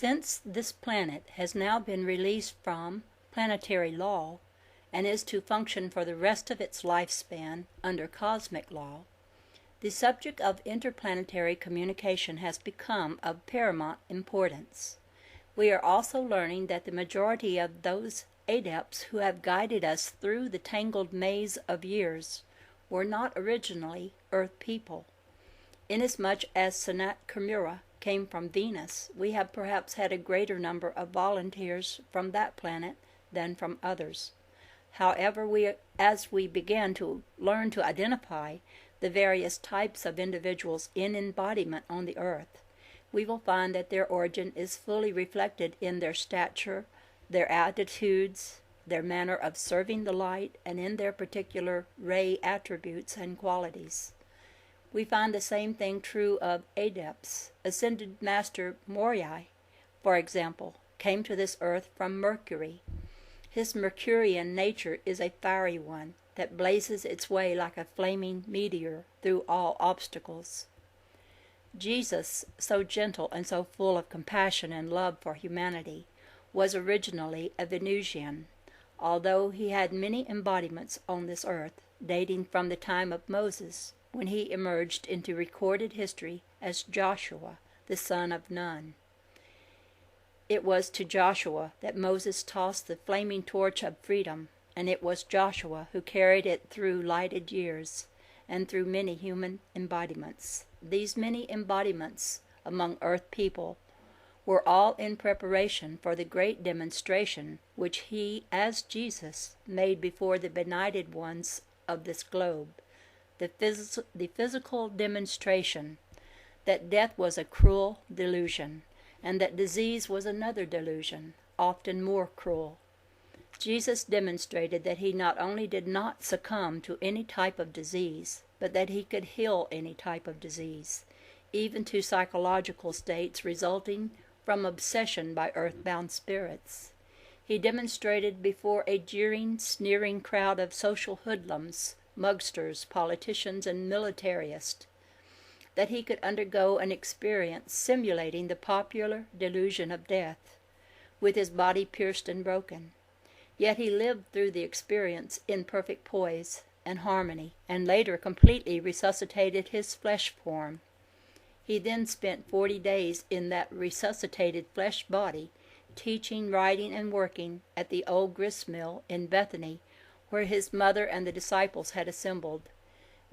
Since this planet has now been released from planetary law and is to function for the rest of its lifespan under cosmic law, the subject of interplanetary communication has become of paramount importance. We are also learning that the majority of those adepts who have guided us through the tangled maze of years were not originally Earth people. Inasmuch as Sanat Kumara came from Venus, we have perhaps had a greater number of volunteers from that planet than from others. However, as we began to learn to identify the various types of individuals in embodiment on the earth, we will find that their origin is fully reflected in their stature, their attitudes, their manner of serving the light, and in their particular ray attributes and qualities. We find the same thing true of adepts. Ascended Master Moreso, for example, came to this earth from Mercury. His Mercurian nature is a fiery one that blazes its way like a flaming meteor through all obstacles. Jesus, so gentle and so full of compassion and love for humanity, was originally a Venusian, although he had many embodiments on this earth, dating from the time of Moses, when he emerged into recorded history as Joshua, the son of Nun. It was to Joshua that Moses tossed the flaming torch of freedom, and it was Joshua who carried it through lighted years and through many human embodiments. These many embodiments among earth people were all in preparation for the great demonstration which he, as Jesus, made before the benighted ones of this globe, the physical demonstration that death was a cruel delusion, and that disease was another delusion, often more cruel. Jesus demonstrated that he not only did not succumb to any type of disease, but that he could heal any type of disease, even to psychological states resulting from obsession by earthbound spirits. He demonstrated before a jeering, sneering crowd of social hoodlums, mugsters, politicians, and militarists that he could undergo an experience simulating the popular delusion of death, with his body pierced and broken. Yet he lived through the experience in perfect poise and harmony, and later completely resuscitated his flesh form. He then spent 40 days in that resuscitated flesh body, teaching, writing, and working at the old grist mill in Bethany, where his mother and the disciples had assembled.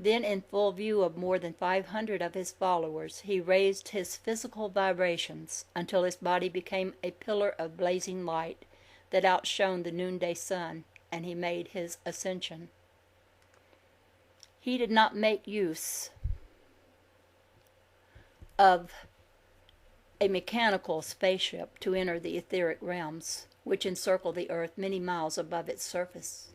Then, in full view of more than 500 of his followers, he raised his physical vibrations until his body became a pillar of blazing light that outshone the noonday sun, and he made his ascension. He did not make use of a mechanical spaceship to enter the etheric realms, which encircle the earth many miles above its surface.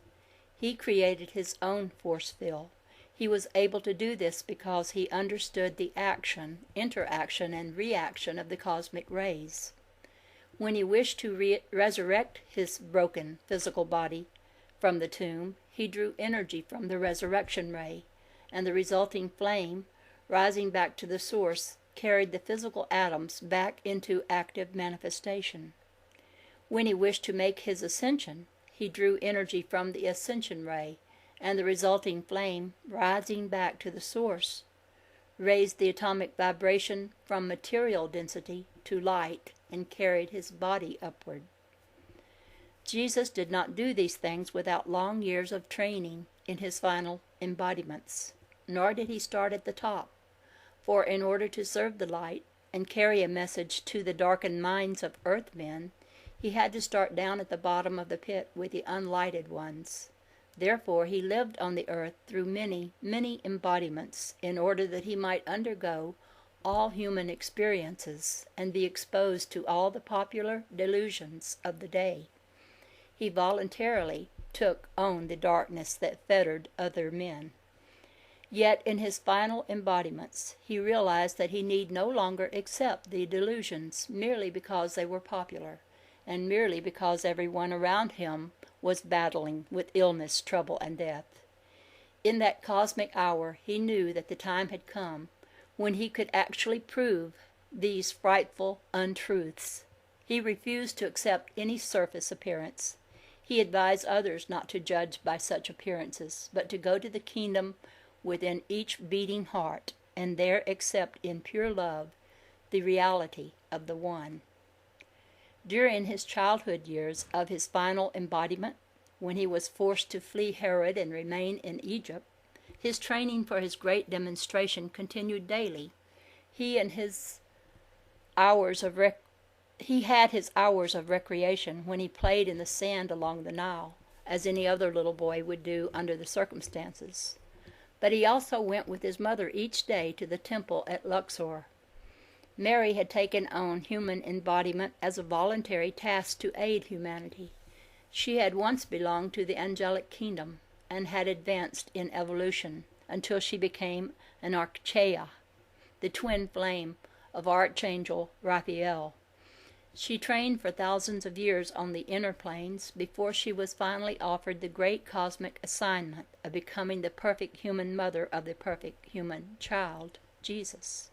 He created his own force field. He was able to do this because he understood the action, interaction, and reaction of the cosmic rays. When he wished to resurrect his broken physical body from the tomb, he drew energy from the resurrection ray, and the resulting flame, rising back to the source, carried the physical atoms back into active manifestation. When he wished to make his ascension, he drew energy from the ascension ray, and the resulting flame, rising back to the source, raised the atomic vibration from material density to light and carried his body upward. Jesus did not do these things without long years of training in his final embodiments, nor did he start at the top, for in order to serve the light and carry a message to the darkened minds of earthmen, he had to start down at the bottom of the pit with the unlighted ones. Therefore he lived on the earth through many, many embodiments, in order that he might undergo all human experiences and be exposed to all the popular delusions of the day. He voluntarily took on the darkness that fettered other men. Yet in his final embodiments, he realized that he need no longer accept the delusions merely because they were popular, and merely because everyone around him was battling with illness, trouble, and death. In that cosmic hour, he knew that the time had come when he could actually prove these frightful untruths. He refused to accept any surface appearance. He advised others not to judge by such appearances, but to go to the kingdom within each beating heart, and there accept in pure love the reality of the One. During his childhood years of his final embodiment, when he was forced to flee Herod and remain in Egypt, his training for his great demonstration continued daily. He had his hours of recreation when he played in the sand along the Nile, as any other little boy would do under the circumstances. But he also went with his mother each day to the temple at Luxor. Mary had taken on human embodiment as a voluntary task to aid humanity. She had once belonged to the angelic kingdom and had advanced in evolution until she became an archeia, the twin flame of Archangel Raphael. She trained for thousands of years on the inner planes before she was finally offered the great cosmic assignment of becoming the perfect human mother of the perfect human child, Jesus.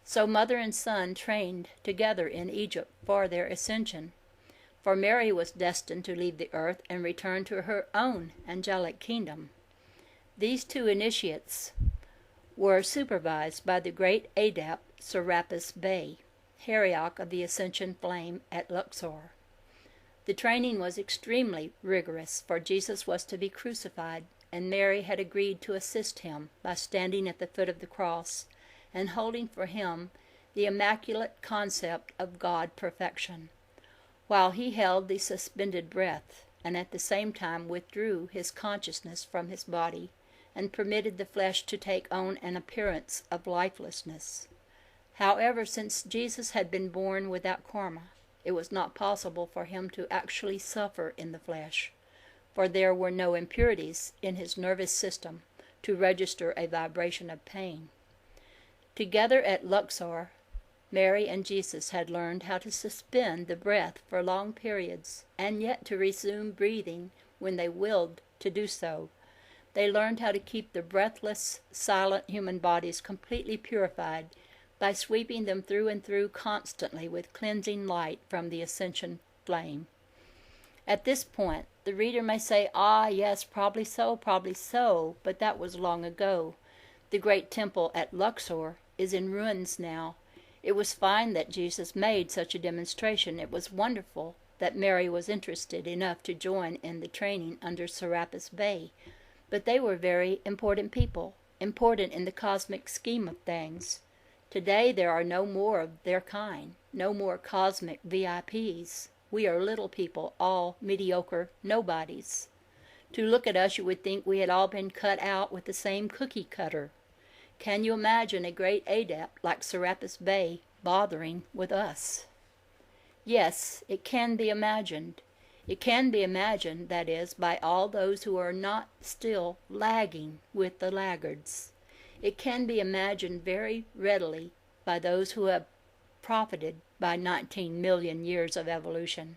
So mother and son trained together in Egypt for their ascension, for Mary was destined to leave the earth and return to her own angelic kingdom. These two initiates were supervised by the great adept Serapis Bey, Herioch of the Ascension Flame at Luxor. The training was extremely rigorous, for Jesus was to be crucified, and Mary had agreed to assist him by standing at the foot of the cross and holding for him the immaculate concept of God perfection, while he held the suspended breath, and at the same time withdrew his consciousness from his body and permitted the flesh to take on an appearance of lifelessness. However, since Jesus had been born without karma, it was not possible for him to actually suffer in the flesh, for there were no impurities in his nervous system to register a vibration of pain. Together at Luxor, Mary and Jesus had learned how to suspend the breath for long periods, and yet to resume breathing when they willed to do so. They learned how to keep the breathless, silent human bodies completely purified by sweeping them through and through constantly with cleansing light from the ascension flame. At this point, the reader may say, yes, probably so, but that was long ago. The great temple at Luxor is in ruins now. It was fine that Jesus made such a demonstration. It was wonderful that Mary was interested enough to join in the training under Serapis Bey. But they were very important people, important in the cosmic scheme of things. Today there are no more of their kind, no more cosmic VIPs. We are little people, all mediocre nobodies. To look at us, you would think we had all been cut out with the same cookie cutter. Can you imagine a great adept like Serapis Bey bothering with us? Yes, it can be imagined. It can be imagined, that is, by all those who are not still lagging with the laggards. It can be imagined very readily by those who have profited by 19 million years of evolution,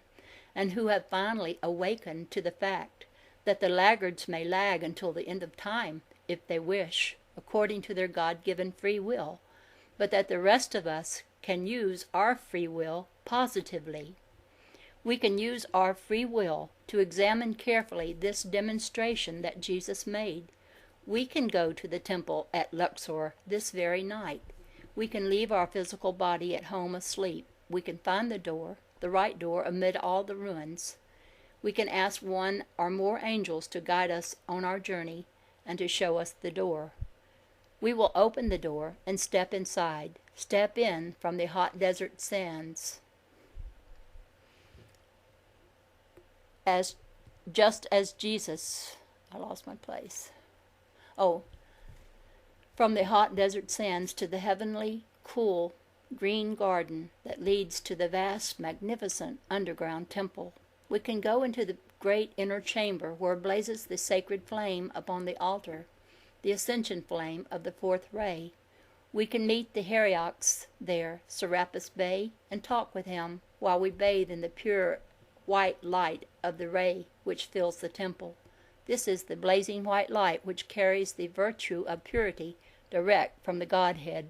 and who have finally awakened to the fact that the laggards may lag until the end of time, if they wish, according to their God-given free will, but that the rest of us can use our free will positively. We can use our free will to examine carefully this demonstration that Jesus made. We can go to the temple at Luxor this very night. We can leave our physical body at home asleep. We can find the door, the right door, amid all the ruins. We can ask one or more angels to guide us on our journey and to show us the door. We will open the door and step inside, step in from the hot desert sands. Just as Jesus, I lost my place. From the hot desert sands to the heavenly, cool, green garden that leads to the vast, magnificent underground temple. We can go into the great inner chamber where blazes the sacred flame upon the altar, the ascension flame of the fourth ray. We can meet the Heriochs there, Serapis Bey, and talk with him while we bathe in the pure white light of the ray which fills the temple. This is the blazing white light which carries the virtue of purity direct from the Godhead.